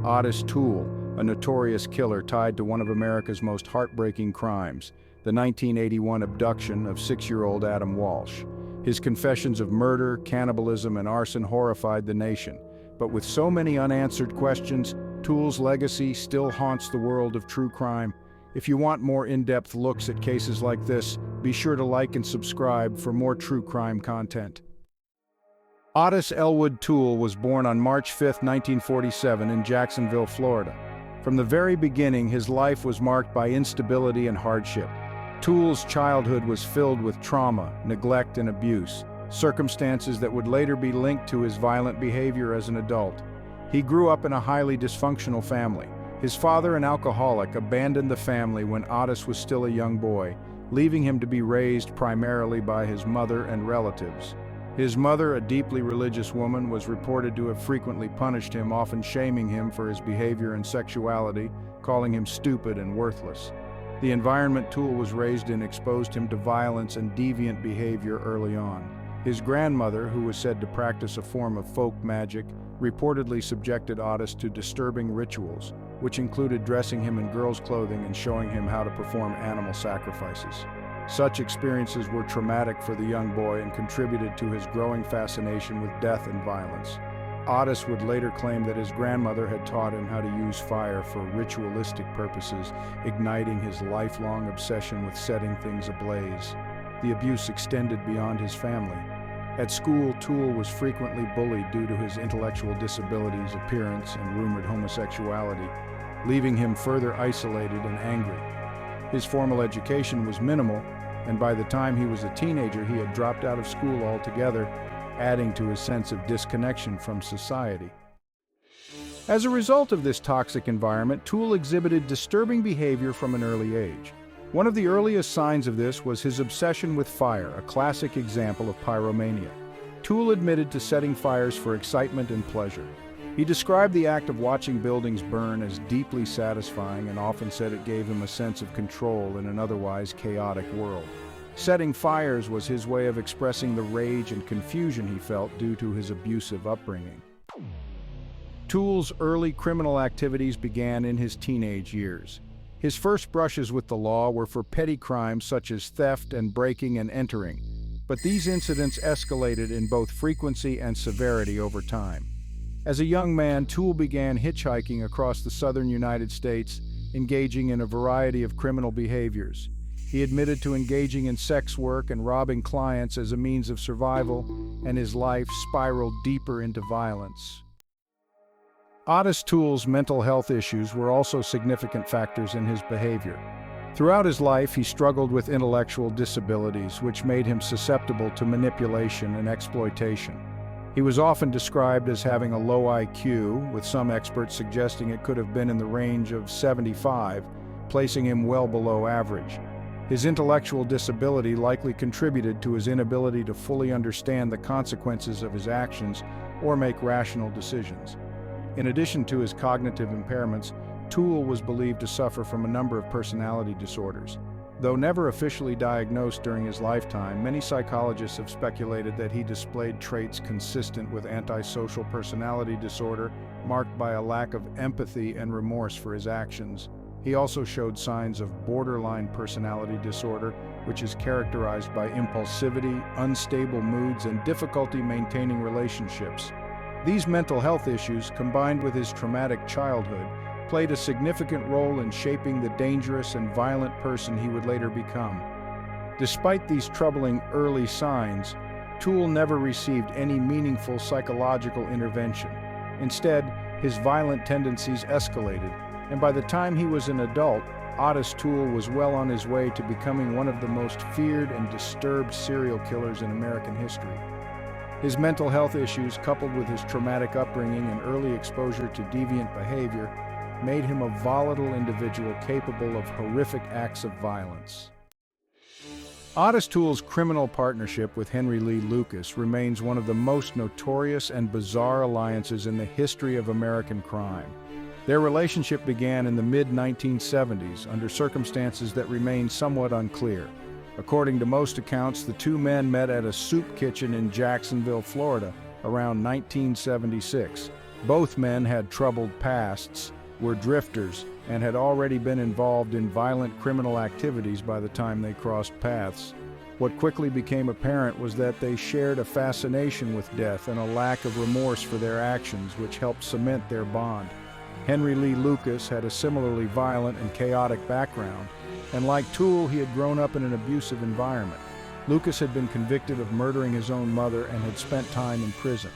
Ottis Toole, a notorious killer tied to one of America's most heartbreaking crimes, the 1981 abduction of 6-year-old Adam Walsh. His confessions of murder, cannibalism, and arson horrified the nation. But with so many unanswered questions, Toole's legacy still haunts the world of true crime. If you want more in-depth looks at cases like this, be sure to like and subscribe for more true crime content. Ottis Elwood Toole was born on March 5, 1947 in Jacksonville, Florida. From the very beginning, his life was marked by instability and hardship. Toole's childhood was filled with trauma, neglect, and abuse, circumstances that would later be linked to his violent behavior as an adult. He grew up in a highly dysfunctional family. His father, an alcoholic, abandoned the family when Ottis was still a young boy, leaving him to be raised primarily by his mother and relatives. His mother, a deeply religious woman, was reported to have frequently punished him, often shaming him for his behavior and sexuality, calling him stupid and worthless. The environment Toole was raised in exposed him to violence and deviant behavior early on. His grandmother, who was said to practice a form of folk magic, reportedly subjected Ottis to disturbing rituals, which included dressing him in girls' clothing and showing him how to perform animal sacrifices. Such experiences were traumatic for the young boy and contributed to his growing fascination with death and violence. Ottis would later claim that his grandmother had taught him how to use fire for ritualistic purposes, igniting his lifelong obsession with setting things ablaze. The abuse extended beyond his family. At school, Toole was frequently bullied due to his intellectual disabilities, appearance, and rumored homosexuality, leaving him further isolated and angry. His formal education was minimal, and by the time he was a teenager, he had dropped out of school altogether, adding to his sense of disconnection from society. As a result of this toxic environment, Toole exhibited disturbing behavior from an early age. One of the earliest signs of this was his obsession with fire, a classic example of pyromania. Toole admitted to setting fires for excitement and pleasure. He described the act of watching buildings burn as deeply satisfying and often said it gave him a sense of control in an otherwise chaotic world. Setting fires was his way of expressing the rage and confusion he felt due to his abusive upbringing. Toole's early criminal activities began in his teenage years. His first brushes with the law were for petty crimes such as theft and breaking and entering, but these incidents escalated in both frequency and severity over time. As a young man, Toole began hitchhiking across the southern United States, engaging in a variety of criminal behaviors. He admitted to engaging in sex work and robbing clients as a means of survival, and his life spiraled deeper into violence. Ottis Toole's mental health issues were also significant factors in his behavior. Throughout his life, he struggled with intellectual disabilities, which made him susceptible to manipulation and exploitation. He was often described as having a low IQ, with some experts suggesting it could have been in the range of 75, placing him well below average. His intellectual disability likely contributed to his inability to fully understand the consequences of his actions or make rational decisions. In addition to his cognitive impairments, Toole was believed to suffer from a number of personality disorders. Though never officially diagnosed during his lifetime, many psychologists have speculated that he displayed traits consistent with antisocial personality disorder, marked by a lack of empathy and remorse for his actions. He also showed signs of borderline personality disorder, which is characterized by impulsivity, unstable moods, and difficulty maintaining relationships. These mental health issues, combined with his traumatic childhood, played a significant role in shaping the dangerous and violent person he would later become. Despite these troubling early signs, Toole never received any meaningful psychological intervention. Instead, his violent tendencies escalated, and by the time he was an adult, Ottis Toole was well on his way to becoming one of the most feared and disturbed serial killers in American history. His mental health issues, coupled with his traumatic upbringing and early exposure to deviant behavior, made him a volatile individual capable of horrific acts of violence. Ottis Toole's criminal partnership with Henry Lee Lucas remains one of the most notorious and bizarre alliances in the history of American crime. Their relationship began in the mid-1970s under circumstances that remain somewhat unclear. According to most accounts, the two men met at a soup kitchen in Jacksonville, Florida, around 1976. Both men had troubled pasts, were drifters, and had already been involved in violent criminal activities by the time they crossed paths. What quickly became apparent was that they shared a fascination with death and a lack of remorse for their actions, which helped cement their bond. Henry Lee Lucas had a similarly violent and chaotic background, and like Toole, he had grown up in an abusive environment. Lucas had been convicted of murdering his own mother and had spent time in prison.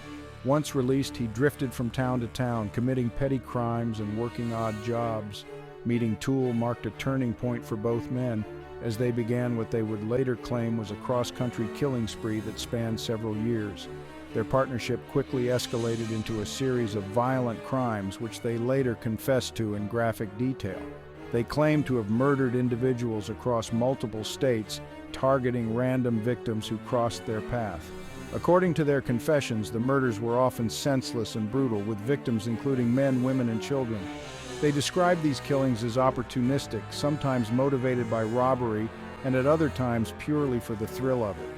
Once released, he drifted from town to town, committing petty crimes and working odd jobs. Meeting Toole marked a turning point for both men, as they began what they would later claim was a cross-country killing spree that spanned several years. Their partnership quickly escalated into a series of violent crimes, which they later confessed to in graphic detail. They claimed to have murdered individuals across multiple states, targeting random victims who crossed their path. According to their confessions, the murders were often senseless and brutal, with victims including men, women, and children. They described these killings as opportunistic, sometimes motivated by robbery, and at other times purely for the thrill of it.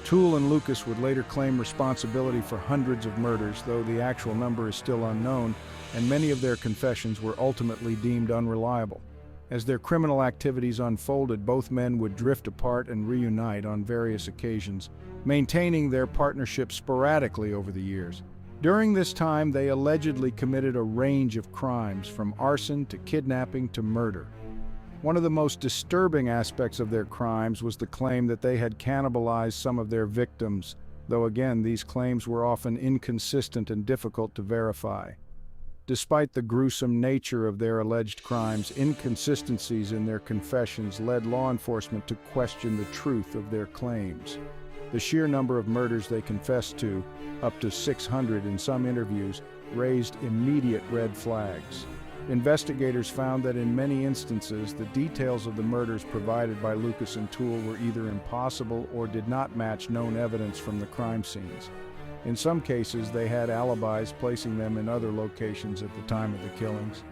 Toole and Lucas would later claim responsibility for hundreds of murders, though the actual number is still unknown, and many of their confessions were ultimately deemed unreliable. As their criminal activities unfolded, both men would drift apart and reunite on various occasions, maintaining their partnership sporadically over the years. During this time, they allegedly committed a range of crimes, from arson to kidnapping to murder. One of the most disturbing aspects of their crimes was the claim that they had cannibalized some of their victims, though again, these claims were often inconsistent and difficult to verify. Despite the gruesome nature of their alleged crimes, inconsistencies in their confessions led law enforcement to question the truth of their claims. The sheer number of murders they confessed to, up to 600 in some interviews, raised immediate red flags. Investigators found that in many instances, the details of the murders provided by Lucas and Toole were either impossible or did not match known evidence from the crime scenes. In some cases, they had alibis, placing them in other locations at the time of the killings.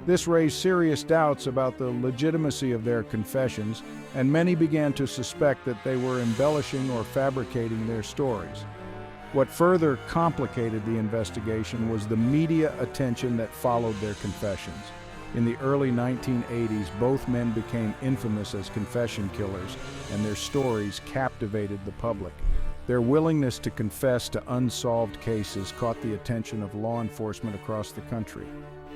This raised serious doubts about the legitimacy of their confessions, and many began to suspect that they were embellishing or fabricating their stories. What further complicated the investigation was the media attention that followed their confessions. In the early 1980s, both men became infamous as confession killers, and their stories captivated the public. Their willingness to confess to unsolved cases caught the attention of law enforcement across the country.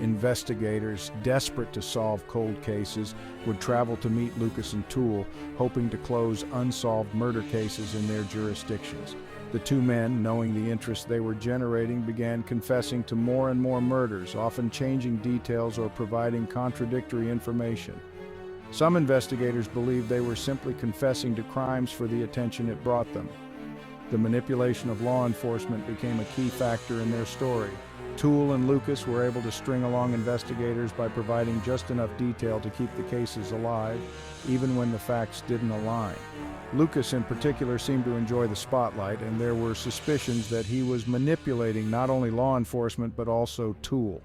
Investigators, desperate to solve cold cases, would travel to meet Lucas and Toole, hoping to close unsolved murder cases in their jurisdictions. The two men, knowing the interest they were generating, began confessing to more and more murders, often changing details or providing contradictory information. Some investigators believed they were simply confessing to crimes for the attention it brought them. The manipulation of law enforcement became a key factor in their story. Toole and Lucas were able to string along investigators by providing just enough detail to keep the cases alive, even when the facts didn't align. Lucas in particular seemed to enjoy the spotlight, and there were suspicions that he was manipulating not only law enforcement but also Toole.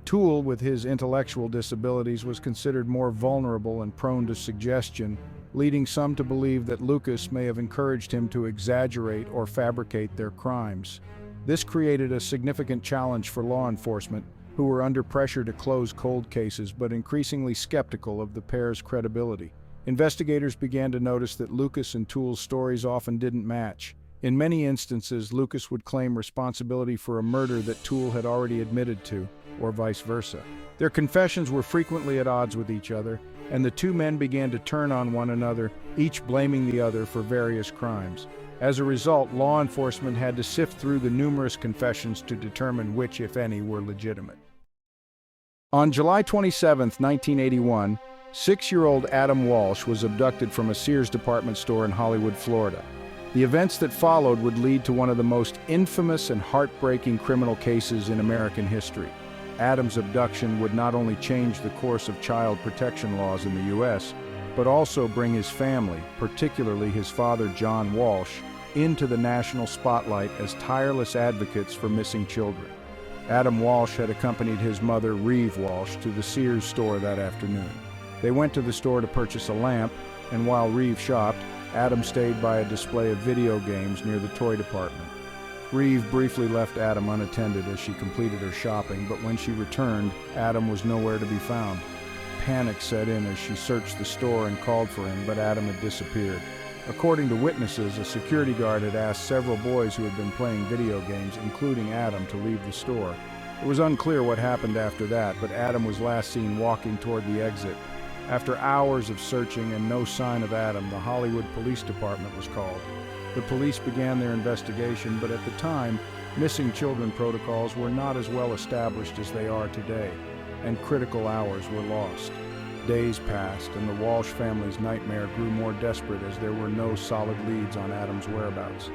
Toole, with his intellectual disabilities, was considered more vulnerable and prone to suggestion, leading some to believe that Lucas may have encouraged him to exaggerate or fabricate their crimes. This created a significant challenge for law enforcement, who were under pressure to close cold cases but increasingly skeptical of the pair's credibility. Investigators began to notice that Lucas and Toole's stories often didn't match. In many instances, Lucas would claim responsibility for a murder that Toole had already admitted to, or vice versa. Their confessions were frequently at odds with each other, and the two men began to turn on one another, each blaming the other for various crimes. As a result, law enforcement had to sift through the numerous confessions to determine which, if any, were legitimate. On July 27, 1981, 6-year-old Adam Walsh was abducted from a Sears department store in Hollywood, Florida. The events that followed would lead to one of the most infamous and heartbreaking criminal cases in American history. Adam's abduction would not only change the course of child protection laws in the U.S., but also bring his family, particularly his father John Walsh, into the national spotlight as tireless advocates for missing children. Adam Walsh had accompanied his mother, Reeve Walsh, to the Sears store that afternoon. They went to the store to purchase a lamp, and while Reeve shopped, Adam stayed by a display of video games near the toy department. Reeve briefly left Adam unattended as she completed her shopping, but when she returned, Adam was nowhere to be found. Panic set in as she searched the store and called for him, but Adam had disappeared. According to witnesses, a security guard had asked several boys who had been playing video games, including Adam, to leave the store. It was unclear what happened after that, but Adam was last seen walking toward the exit. After hours of searching and no sign of Adam, the Hollywood Police Department was called. The police began their investigation, but at the time, missing children protocols were not as well established as they are today, and critical hours were lost. Days passed, and the Walsh family's nightmare grew more desperate as there were no solid leads on Adam's whereabouts.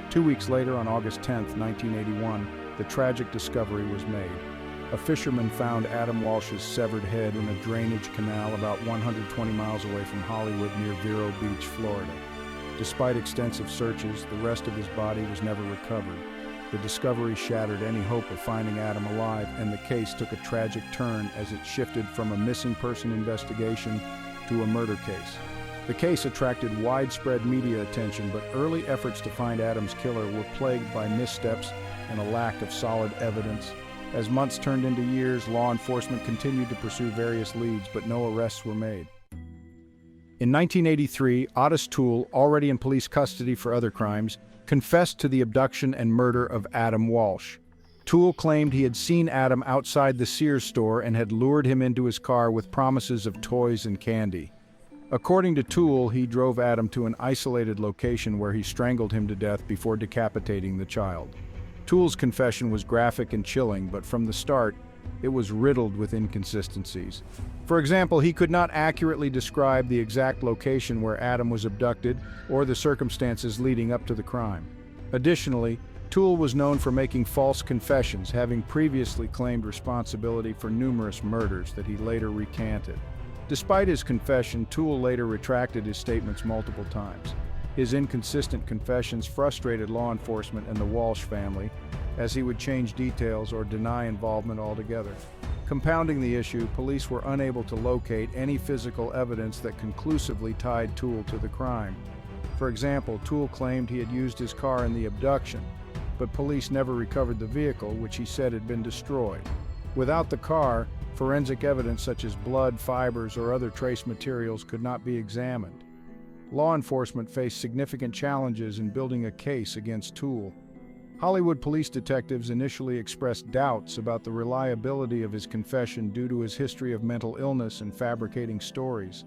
2 weeks later, on August 10, 1981, the tragic discovery was made. A fisherman found Adam Walsh's severed head in a drainage canal about 120 miles away from Hollywood near Vero Beach, Florida. Despite extensive searches, the rest of his body was never recovered. The discovery shattered any hope of finding Adam alive, and the case took a tragic turn as it shifted from a missing person investigation to a murder case. The case attracted widespread media attention, but early efforts to find Adam's killer were plagued by missteps and a lack of solid evidence. As months turned into years, law enforcement continued to pursue various leads, but no arrests were made. In 1983, Ottis Toole, already in police custody for other crimes, confessed to the abduction and murder of Adam Walsh. Toole claimed he had seen Adam outside the Sears store and had lured him into his car with promises of toys and candy. According to Toole, he drove Adam to an isolated location where he strangled him to death before decapitating the child. Toole's confession was graphic and chilling, but from the start, it was riddled with inconsistencies. For example, he could not accurately describe the exact location where Adam was abducted or the circumstances leading up to the crime. Additionally, Toole was known for making false confessions, having previously claimed responsibility for numerous murders that he later recanted. Despite his confession, Toole later retracted his statements multiple times. His inconsistent confessions frustrated law enforcement and the Walsh family, as he would change details or deny involvement altogether. Compounding the issue, police were unable to locate any physical evidence that conclusively tied Toole to the crime. For example, Toole claimed he had used his car in the abduction, but police never recovered the vehicle, which he said had been destroyed. Without the car, forensic evidence such as blood, fibers, or other trace materials could not be examined. Law enforcement faced significant challenges in building a case against Toole. Hollywood police detectives initially expressed doubts about the reliability of his confession due to his history of mental illness and fabricating stories.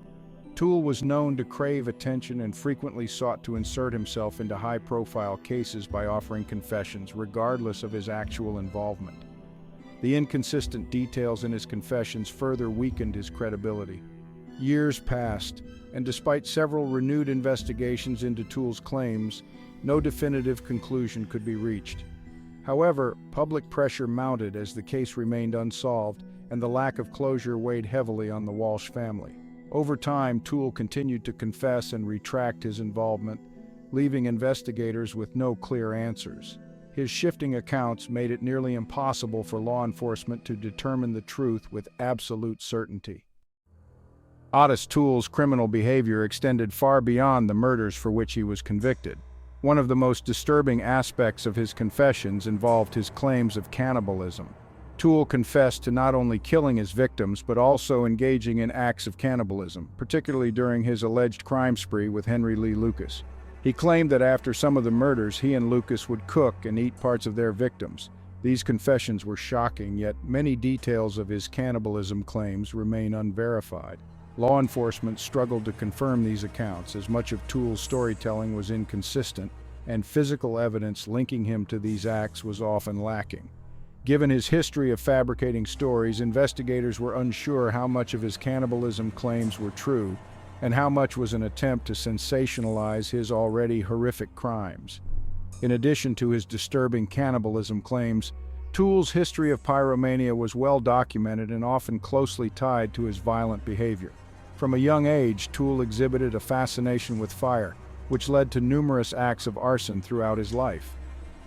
Toole was known to crave attention and frequently sought to insert himself into high-profile cases by offering confessions regardless of his actual involvement. The inconsistent details in his confessions further weakened his credibility. Years passed, and despite several renewed investigations into Toole's claims, no definitive conclusion could be reached. However, public pressure mounted as the case remained unsolved, and the lack of closure weighed heavily on the Walsh family. Over time, Toole continued to confess and retract his involvement, leaving investigators with no clear answers. His shifting accounts made it nearly impossible for law enforcement to determine the truth with absolute certainty. Ottis Toole's criminal behavior extended far beyond the murders for which he was convicted. One of the most disturbing aspects of his confessions involved his claims of cannibalism. Toole confessed to not only killing his victims, but also engaging in acts of cannibalism, particularly during his alleged crime spree with Henry Lee Lucas. He claimed that after some of the murders, he and Lucas would cook and eat parts of their victims. These confessions were shocking, yet many details of his cannibalism claims remain unverified. Law enforcement struggled to confirm these accounts, as much of Toole's storytelling was inconsistent, and physical evidence linking him to these acts was often lacking. Given his history of fabricating stories, investigators were unsure how much of his cannibalism claims were true, and how much was an attempt to sensationalize his already horrific crimes. In addition to his disturbing cannibalism claims, Toole's history of pyromania was well documented and often closely tied to his violent behavior. From a young age, Toole exhibited a fascination with fire, which led to numerous acts of arson throughout his life.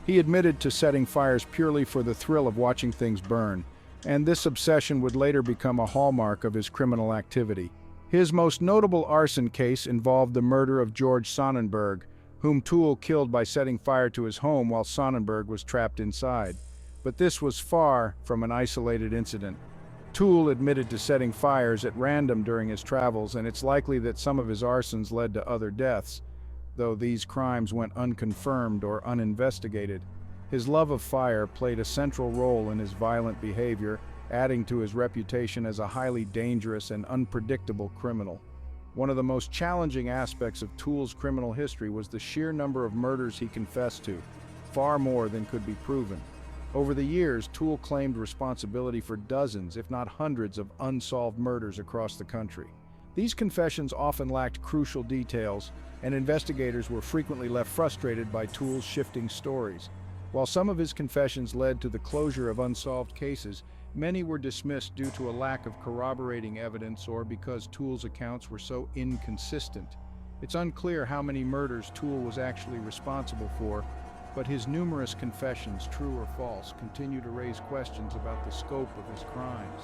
He admitted to setting fires purely for the thrill of watching things burn, and this obsession would later become a hallmark of his criminal activity. His most notable arson case involved the murder of George Sonnenberg, whom Toole killed by setting fire to his home while Sonnenberg was trapped inside. But this was far from an isolated incident. Toole admitted to setting fires at random during his travels, and it's likely that some of his arsons led to other deaths, though these crimes went unconfirmed or uninvestigated. His love of fire played a central role in his violent behavior, adding to his reputation as a highly dangerous and unpredictable criminal. One of the most challenging aspects of Toole's criminal history was the sheer number of murders he confessed to, far more than could be proven. Over the years, Toole claimed responsibility for dozens, if not hundreds, of unsolved murders across the country. These confessions often lacked crucial details, and investigators were frequently left frustrated by Toole's shifting stories. While some of his confessions led to the closure of unsolved cases, many were dismissed due to a lack of corroborating evidence or because Toole's accounts were so inconsistent. It's unclear how many murders Toole was actually responsible for, but his numerous confessions, true or false, continue to raise questions about the scope of his crimes.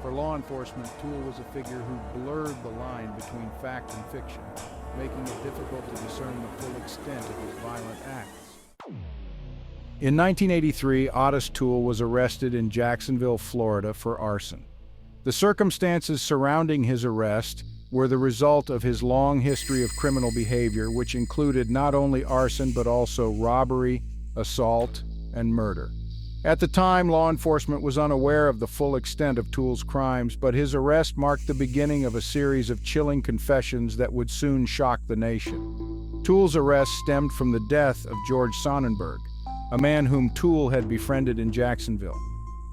For law enforcement, Toole was a figure who blurred the line between fact and fiction, making it difficult to discern the full extent of his violent acts. In 1983, Ottis Toole was arrested in Jacksonville, Florida for arson. The circumstances surrounding his arrest were the result of his long history of criminal behavior, which included not only arson but also robbery, assault, and murder. At the time, law enforcement was unaware of the full extent of Toole's crimes, but his arrest marked the beginning of a series of chilling confessions that would soon shock the nation. Toole's arrest stemmed from the death of George Sonnenberg, a man whom Toole had befriended in Jacksonville.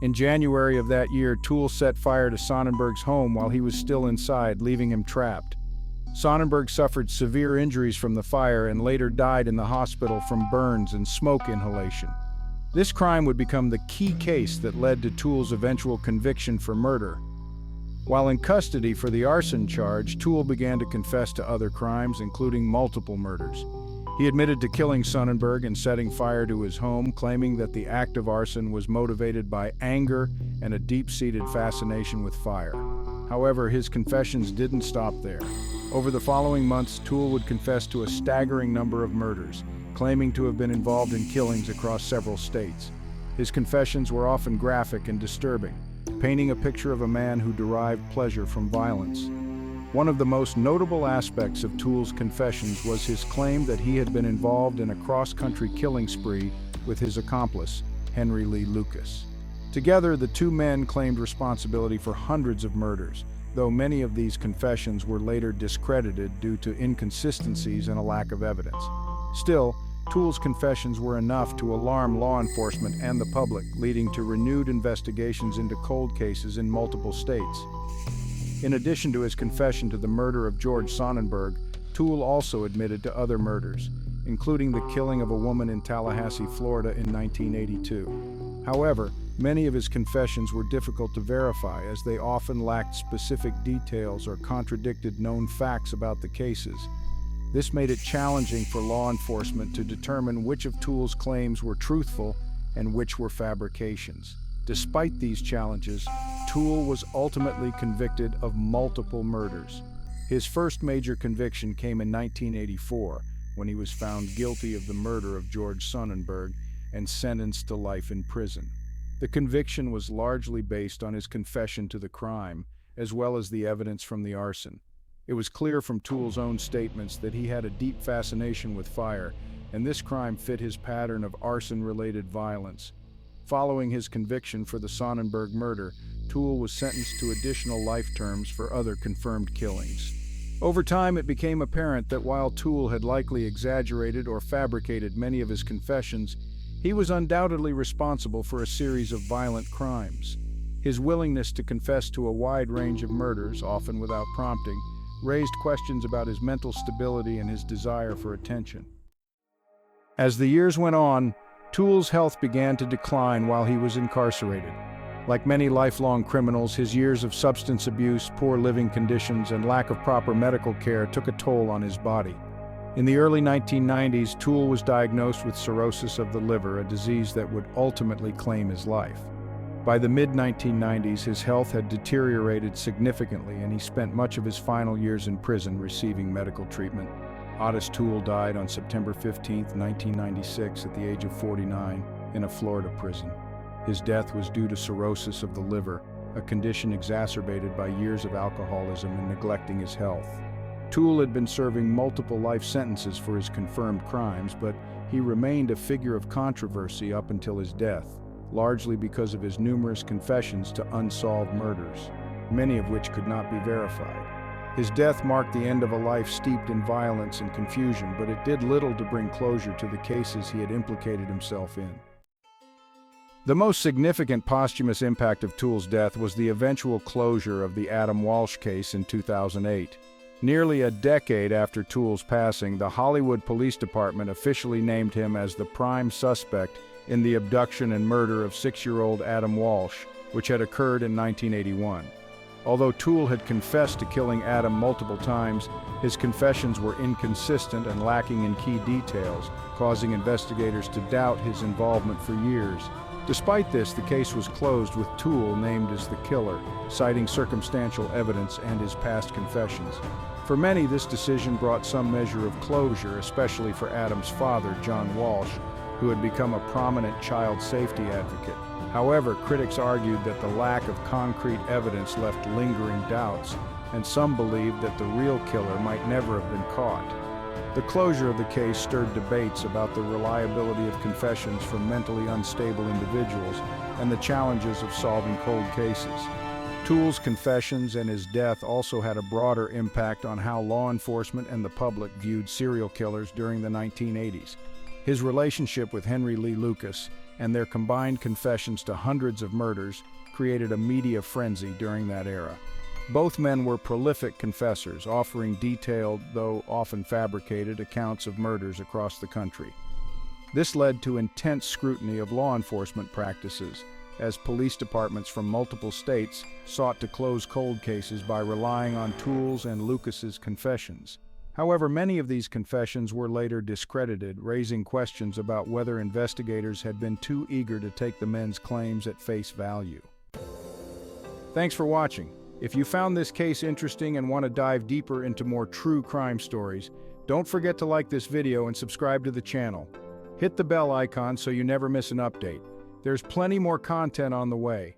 In January of that year, Toole set fire to Sonnenberg's home while he was still inside, leaving him trapped. Sonnenberg suffered severe injuries from the fire and later died in the hospital from burns and smoke inhalation. This crime would become the key case that led to Toole's eventual conviction for murder. While in custody for the arson charge, Toole began to confess to other crimes, including multiple murders. He admitted to killing Sonnenberg and setting fire to his home, claiming that the act of arson was motivated by anger and a deep-seated fascination with fire. However, his confessions didn't stop there. Over the following months, Toole would confess to a staggering number of murders, claiming to have been involved in killings across several states. His confessions were often graphic and disturbing, painting a picture of a man who derived pleasure from violence. One of the most notable aspects of Toole's confessions was his claim that he had been involved in a cross-country killing spree with his accomplice, Henry Lee Lucas. Together, the two men claimed responsibility for hundreds of murders, though many of these confessions were later discredited due to inconsistencies and a lack of evidence. Still, Toole's confessions were enough to alarm law enforcement and the public, leading to renewed investigations into cold cases in multiple states. In addition to his confession to the murder of George Sonnenberg, Toole also admitted to other murders, including the killing of a woman in Tallahassee, Florida in 1982. However, many of his confessions were difficult to verify, as they often lacked specific details or contradicted known facts about the cases. This made it challenging for law enforcement to determine which of Toole's claims were truthful and which were fabrications. Despite these challenges, Toole was ultimately convicted of multiple murders. His first major conviction came in 1984, when he was found guilty of the murder of George Sonnenberg and sentenced to life in prison. The conviction was largely based on his confession to the crime, as well as the evidence from the arson. It was clear from Toole's own statements that he had a deep fascination with fire, and this crime fit his pattern of arson-related violence. Following his conviction for the Sonnenberg murder, Toole was sentenced to additional life terms for other confirmed killings. Over time, it became apparent that while Toole had likely exaggerated or fabricated many of his confessions, he was undoubtedly responsible for a series of violent crimes. His willingness to confess to a wide range of murders, often without prompting, raised questions about his mental stability and his desire for attention. As the years went on, Toole's health began to decline while he was incarcerated. Like many lifelong criminals, his years of substance abuse, poor living conditions, and lack of proper medical care took a toll on his body. In the early 1990s, Toole was diagnosed with cirrhosis of the liver, a disease that would ultimately claim his life. By the mid-1990s, his health had deteriorated significantly, and he spent much of his final years in prison receiving medical treatment. Ottis Toole died on September 15, 1996, at the age of 49, in a Florida prison. His death was due to cirrhosis of the liver, a condition exacerbated by years of alcoholism and neglecting his health. Toole had been serving multiple life sentences for his confirmed crimes, but he remained a figure of controversy up until his death, largely because of his numerous confessions to unsolved murders, many of which could not be verified. His death marked the end of a life steeped in violence and confusion, but it did little to bring closure to the cases he had implicated himself in. The most significant posthumous impact of Toole's death was the eventual closure of the Adam Walsh case in 2008. Nearly a decade after Toole's passing, the Hollywood Police Department officially named him as the prime suspect in the abduction and murder of 6-year-old Adam Walsh, which had occurred in 1981. Although Toole had confessed to killing Adam multiple times, his confessions were inconsistent and lacking in key details, causing investigators to doubt his involvement for years. Despite this, the case was closed with Toole named as the killer, citing circumstantial evidence and his past confessions. For many, this decision brought some measure of closure, especially for Adam's father, John Walsh, who had become a prominent child safety advocate. However, critics argued that the lack of concrete evidence left lingering doubts, and some believed that the real killer might never have been caught. The closure of the case stirred debates about the reliability of confessions from mentally unstable individuals and the challenges of solving cold cases. Toole's confessions and his death also had a broader impact on how law enforcement and the public viewed serial killers during the 1980s. His relationship with Henry Lee Lucas and their combined confessions to hundreds of murders created a media frenzy during that era. Both men were prolific confessors, offering detailed, though often fabricated, accounts of murders across the country. This led to intense scrutiny of law enforcement practices, as police departments from multiple states sought to close cold cases by relying on Toole's and Lucas's confessions. However, many of these confessions were later discredited, raising questions about whether investigators had been too eager to take the men's claims at face value. Thanks for watching. If you found this case interesting and want to dive deeper into more true crime stories, don't forget to like this video and subscribe to the channel. Hit the bell icon so you never miss an update. There's plenty more content on the way.